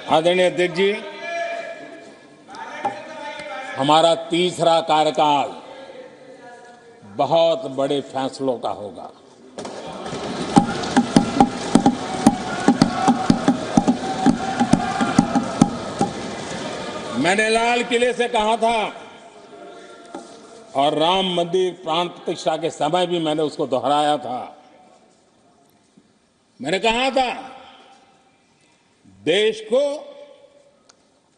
आदरणीय अध्यक्ष जी, हमारा तीसरा कार्यकाल बहुत बड़े फैसलों का होगा। मैंने लाल किले से कहा था और राम मंदिर प्राण प्रतिष्ठा के समय भी मैंने उसको दोहराया था। मैंने कहा था देश को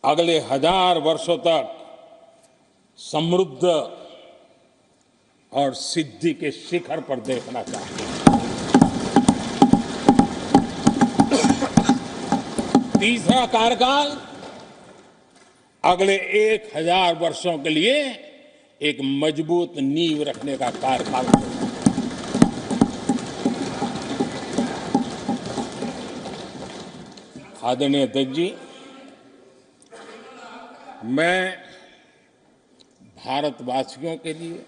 अगले 1000 वर्षों तक समृद्ध और सिद्धि के शिखर पर देखना चाहिए। तीसरा कार्यकाल अगले 1000 वर्षों के लिए एक मजबूत नींव रखने का कार्यकाल होगा। आदरणीय अध्यक्ष जी, मैं भारतवासियों के लिए,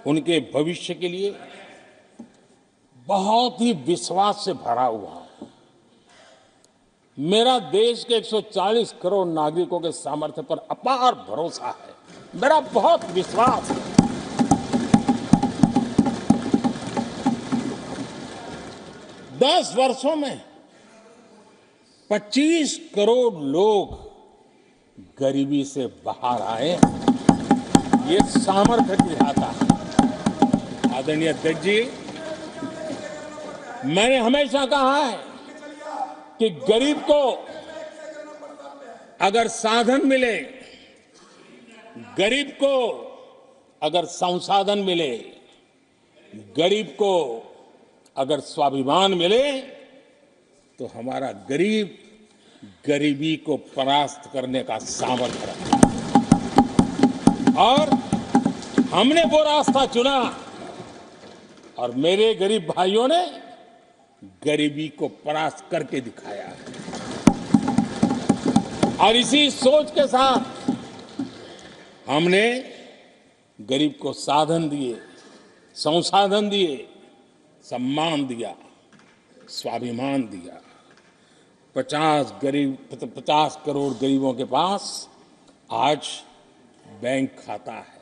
उनके भविष्य के लिए बहुत ही विश्वास से भरा हुआ हूं। मेरा देश के 140 करोड़ नागरिकों के सामर्थ्य पर अपार भरोसा है। मेरा बहुत विश्वास है। दस वर्षों में 25 करोड़ लोग गरीबी से बाहर आए, ये सामर्थ्य दिखाता है। आदरणीय अध्यक्ष जी, मैंने हमेशा कहा है कि गरीब को अगर साधन मिले, गरीब को अगर संसाधन मिले, गरीब को अगर स्वाभिमान मिले, तो हमारा गरीब गरीबी को परास्त करने का सामर्थ्य रखता है। और हमने वो रास्ता चुना और मेरे गरीब भाइयों ने गरीबी को परास्त करके दिखाया है। और इसी सोच के साथ हमने गरीब को साधन दिए, संसाधन दिए, सम्मान दिया, स्वाभिमान दिया। 50 करोड़ गरीबों के पास आज बैंक खाता है।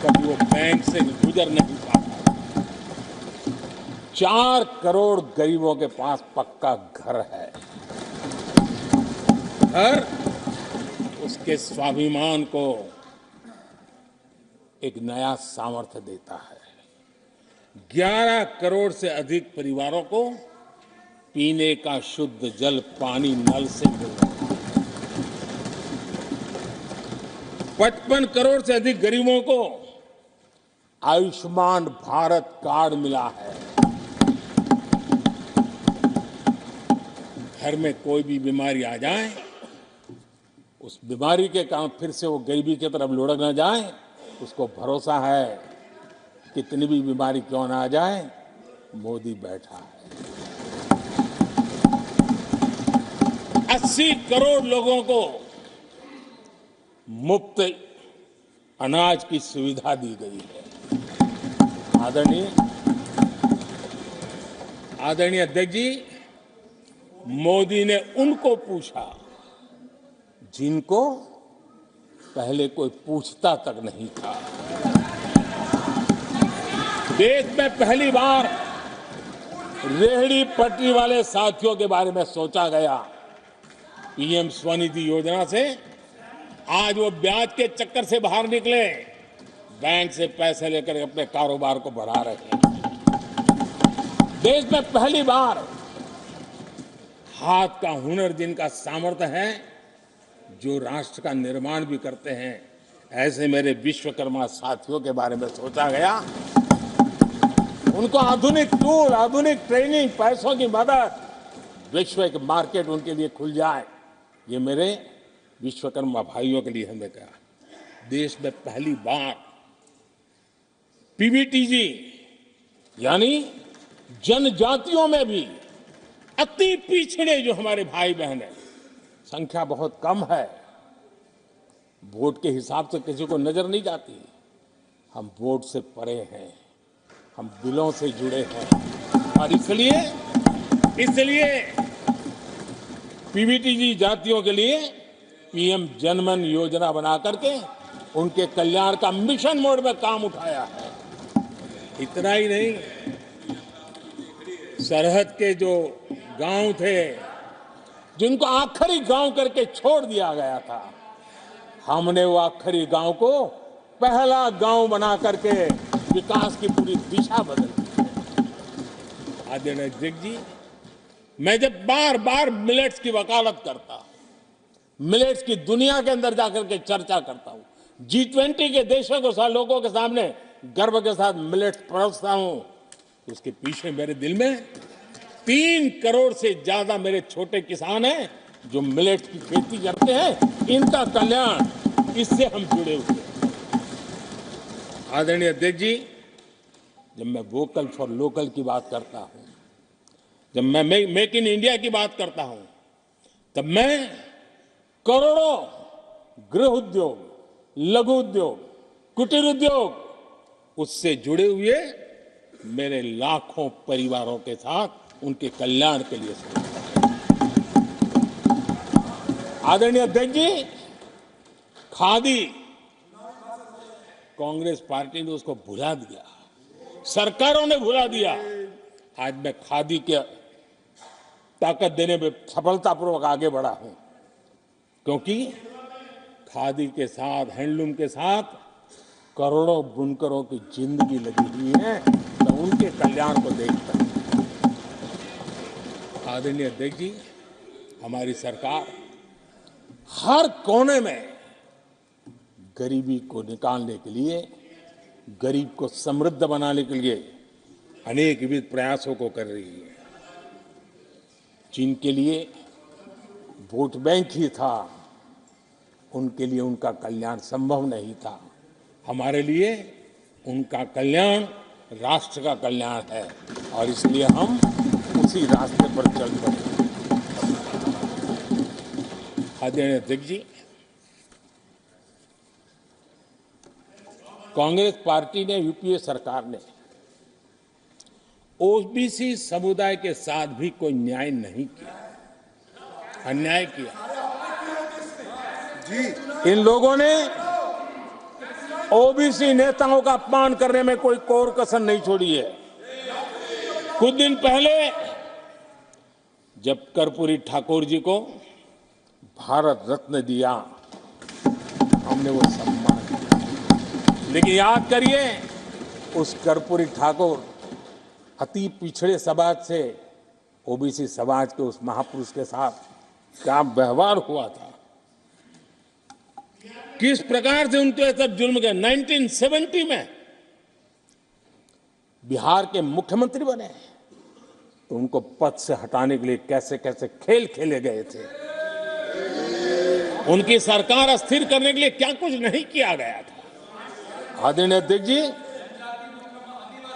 कभी वो बैंक से गुजर नहीं पाता। 4 करोड़ गरीबों के पास पक्का घर है। घर उसके स्वाभिमान को एक नया सामर्थ्य देता है। 11 करोड़ से अधिक परिवारों को पीने का शुद्ध जल पानी नल से मिल रहा है। 55 करोड़ से अधिक गरीबों को आयुष्मान भारत कार्ड मिला है। घर में कोई भी बीमारी आ जाए, उस बीमारी के कारण फिर से वो गरीबी की तरफ लुढ़क न जाए, उसको भरोसा है कितनी भी बीमारी क्यों ना आ जाए, मोदी बैठा है। 80 करोड़ लोगों को मुफ्त अनाज की सुविधा दी गई है। आदरणीय अध्यक्ष जी, मोदी ने उनको पूछा जिनको पहले कोई पूछता तक नहीं था। देश में पहली बार रेहड़ी पटरी वाले साथियों के बारे में सोचा गया। पीएम स्वनिधि योजना से आज वो ब्याज के चक्कर से बाहर निकले, बैंक से पैसे लेकर अपने कारोबार को बढ़ा रहे हैं। देश में पहली बार हाथ का हुनर जिनका सामर्थ्य है, जो राष्ट्र का निर्माण भी करते हैं, ऐसे मेरे विश्वकर्मा साथियों के बारे में सोचा गया। उनको आधुनिक टूल, आधुनिक ट्रेनिंग, पैसों की मदद, विश्व एक मार्केट उनके लिए खुल जाए, ये मेरे विश्वकर्मा भाइयों के लिए हमने कहा। देश में पहली बार पीवीटीजी यानी जनजातियों में भी अति पिछड़े जो हमारे भाई बहन हैं, संख्या बहुत कम है, वोट के हिसाब से किसी को नजर नहीं जाती। हम वोट से परे हैं, हम दिलों से जुड़े हैं और इसलिए पीवीटीजी जातियों के लिए पीएम जनमन योजना बना करके उनके कल्याण का मिशन मोड में काम उठाया है। इतना ही नहीं, सरहद के जो गांव थे जिनको आखिरी गांव करके छोड़ दिया गया था, हमने वो आखिरी गांव को पहला गांव बना करके विकास की पूरी दिशा बदल दी। आदरणीय अध्यक्ष जी, मैं जब बार बार मिलेट्स की वकालत करता, मिलेट्स की दुनिया के अंदर जाकर के चर्चा करता हूं, G20 के देशों के लोगों के सामने गर्व के साथ मिलेट्स परोसता हूं, तो उसके पीछे मेरे दिल में 3 करोड़ से ज्यादा मेरे छोटे किसान हैं जो मिलेट्स की खेती करते हैं। इनका कल्याण, इससे हम जुड़े हुए हैं। आदरणीय अध्यक्ष जी, जब मैं वोकल फॉर लोकल की बात करता हूं, जब मैं मेक इन इंडिया की बात करता हूं, तब मैं करोड़ों गृह उद्योग, लघु उद्योग, कुटीर उद्योग, उससे जुड़े हुए मेरे लाखों परिवारों के साथ उनके कल्याण के लिए सोचता हूं। आदरणीय अध्यक्ष जी, खादी, कांग्रेस पार्टी ने उसको भुला दिया, सरकारों ने भुला दिया। आज मैं खादी के ताकत देने में सफलतापूर्वक आगे बढ़ा हूं, क्योंकि खादी के साथ, हैंडलूम के साथ करोड़ों बुनकरों की जिंदगी लगी हुई है। मैं उनके कल्याण को देखता हूं। आदरणीय अध्यक्ष जी, हमारी सरकार हर कोने में गरीबी को निकालने के लिए, गरीब को समृद्ध बनाने के लिए अनेक विविध प्रयासों को कर रही है। जिनके लिए वोट बैंक ही था, उनके लिए उनका कल्याण संभव नहीं था। हमारे लिए उनका कल्याण राष्ट्र का कल्याण है और इसलिए हम उसी रास्ते पर चल पड़े। आदरणीय अध्यक्ष जी, कांग्रेस पार्टी ने, यूपीए सरकार ने ओबीसी समुदाय के साथ भी कोई न्याय नहीं किया, अन्याय किया। इन लोगों ने ओबीसी नेताओं का अपमान करने में कोई कोर कसर नहीं छोड़ी है। कुछ दिन पहले जब कर्पूरी ठाकुर जी को भारत रत्न दिया, हमने वो सम्मान किया। लेकिन याद करिए, उस कर्पूरी ठाकुर अति पिछड़े समाज से ओबीसी समाज के उस महापुरुष के साथ क्या व्यवहार हुआ था, किस प्रकार से उनके साथ जुल्म किया। 1970 में बिहार के मुख्यमंत्री बने तो उनको पद से हटाने के लिए कैसे कैसे खेल खेले गए थे। उनकी सरकार अस्थिर करने के लिए क्या कुछ नहीं किया गया था। आदरणीय अध्यक्ष जी,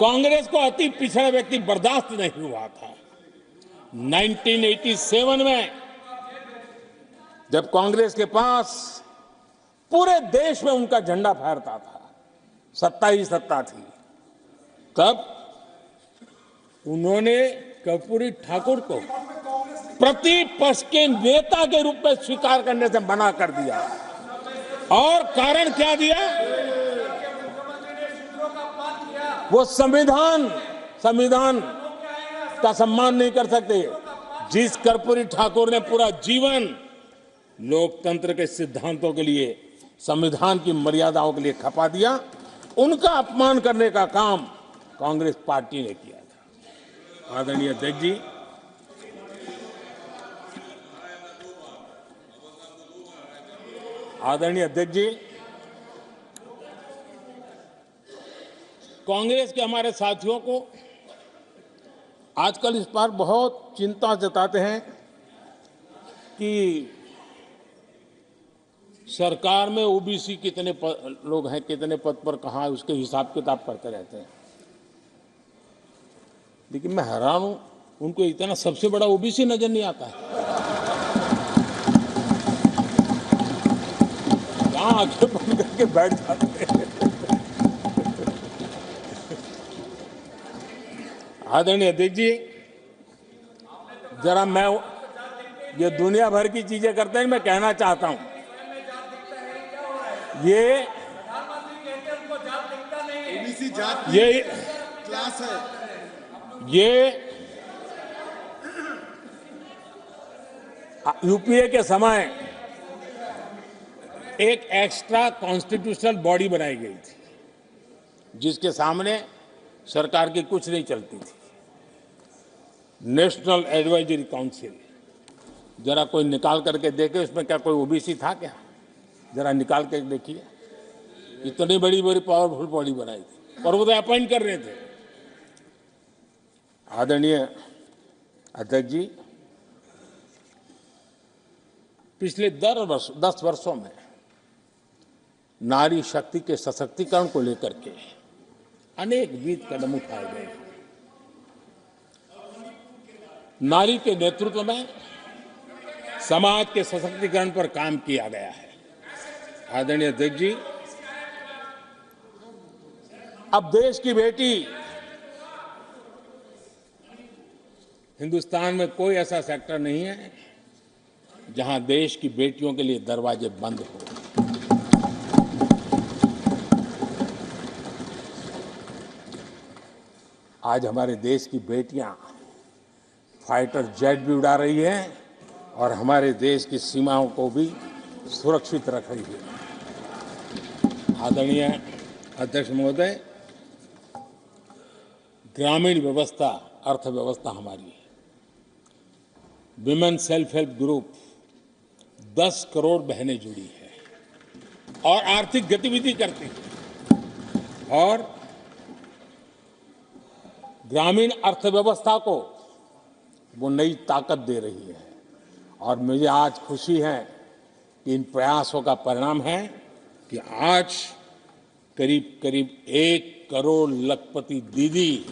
कांग्रेस को अति पिछड़ा व्यक्ति बर्दाश्त नहीं हुआ था। 1987 में जब कांग्रेस के पास पूरे देश में उनका झंडा फहरता था, सत्ता ही सत्ता थी, तब उन्होंने कर्पूरी ठाकुर को प्रतिपक्ष के नेता के रूप में स्वीकार करने से मना कर दिया। और कारण क्या दिया? वो संविधान का सम्मान नहीं कर सकते। जिस कर्पूरी ठाकुर ने पूरा जीवन लोकतंत्र के सिद्धांतों के लिए, संविधान की मर्यादाओं के लिए खपा दिया, उनका अपमान करने का काम कांग्रेस पार्टी ने किया था। आदरणीय अध्यक्ष जी, कांग्रेस के हमारे साथियों को आजकल इस पर बहुत चिंता जताते हैं कि सरकार में ओबीसी कितने लोग हैं, कितने पद पर कहाँ है, उसके हिसाब किताब करते रहते हैं। लेकिन मैं हैरान हूं, उनको इतना सबसे बड़ा ओबीसी नजर नहीं आता है। कहाँ आंखें बंद करके बैठ जाते हैं। आदरणीय अध्यक्ष जी, जरा मैं ये दुनिया भर की चीजें करते हैं। मैं कहना चाहता हूं, ये ओबीसी जात ये क्लास है। ये यूपीए के समय एक एक्स्ट्रा कॉन्स्टिट्यूशनल बॉडी बनाई गई थी, जिसके सामने सरकार की कुछ नहीं चलती थी। नेशनल एडवाइजरी काउंसिल, जरा कोई निकाल करके देखे उसमें क्या कोई ओबीसी था क्या? जरा निकाल के देखिए। इतनी बड़ी बड़ी पावरफुल बॉडी बनाई थी और वो तो अपॉइंट कर रहे थे। आदरणीय अध्यक्ष जी, पिछले 10 वर्षों में नारी शक्ति के सशक्तिकरण को लेकर के अनेक विध कदम उठाए गए। नारी के नेतृत्व में समाज के सशक्तिकरण पर काम किया गया है। आदरणीय अध्यक्ष जी, अब देश की बेटी, हिंदुस्तान में कोई ऐसा सेक्टर नहीं है जहां देश की बेटियों के लिए दरवाजे बंद हो। आज हमारे देश की बेटियां फाइटर जेट भी उड़ा रही हैं और हमारे देश की सीमाओं को भी सुरक्षित रख रही है। आदरणीय अध्यक्ष महोदय, ग्रामीण व्यवस्था, अर्थव्यवस्था हमारी, women self help group 10 crore बहनें जुड़ी है और आर्थिक गतिविधि करती है और ग्रामीण अर्थव्यवस्था को वो नई ताकत दे रही है। और मुझे आज खुशी है कि इन प्रयासों का परिणाम है कि आज करीब करीब 1 करोड़ लखपति दीदी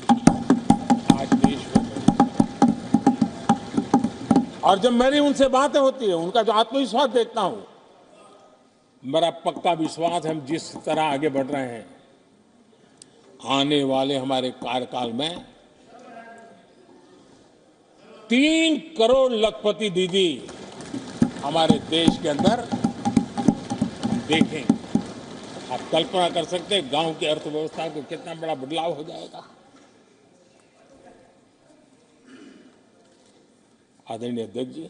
आज देश में है। और जब मेरी उनसे बातें होती है, उनका जो आत्मविश्वास देखता हूं, मेरा पक्का विश्वास है हम जिस तरह आगे बढ़ रहे हैं, आने वाले हमारे कार्यकाल में 3 करोड़ लखपति दीदी हमारे देश के अंदर देखेंगे। आप कल्पना कर सकते हैं गांव की अर्थव्यवस्था को कितना बड़ा बदलाव हो जाएगा। आदरणीय अध्यक्ष जी,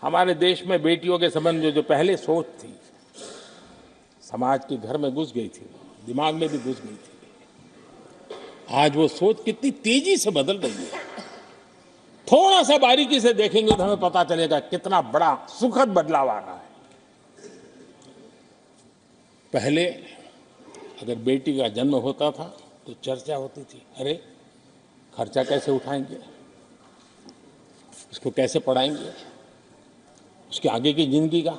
हमारे देश में बेटियों के संबंध में जो पहले सोच थी, समाज के घर में घुस गई थी, दिमाग में भी घुस गई थी, आज वो सोच कितनी तेजी से बदल रही है। थोड़ा सा बारीकी से देखेंगे तो हमें पता चलेगा कितना बड़ा सुखद बदलाव आ रहा है। पहले अगर बेटी का जन्म होता था तो चर्चा होती थी, अरे खर्चा कैसे उठाएंगे, उसको कैसे पढ़ाएंगे, उसके आगे की जिंदगी का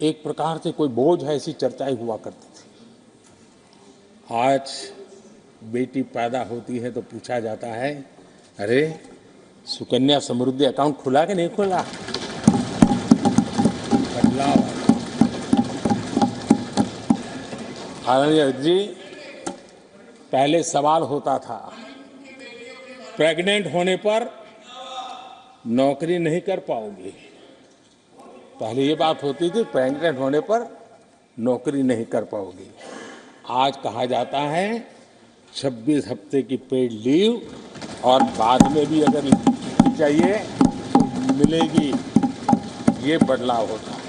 एक प्रकार से कोई बोझ है, ऐसी चर्चाएं हुआ करती थी। आज बेटी पैदा होती है तो पूछा जाता है, अरे सुकन्या समृद्धि अकाउंट खुला कि नहीं खुला? बदलाव। आदरणीय जी, पहले सवाल होता था प्रेग्नेंट होने पर नौकरी नहीं कर पाओगे। पहले ये बात होती थी प्रेग्नेंट होने पर नौकरी नहीं कर पाओगे। आज कहा जाता है 26 हफ्ते की पेड लीव और बाद में भी अगर चाहिए तो मिलेगी। ये बदलाव होता है।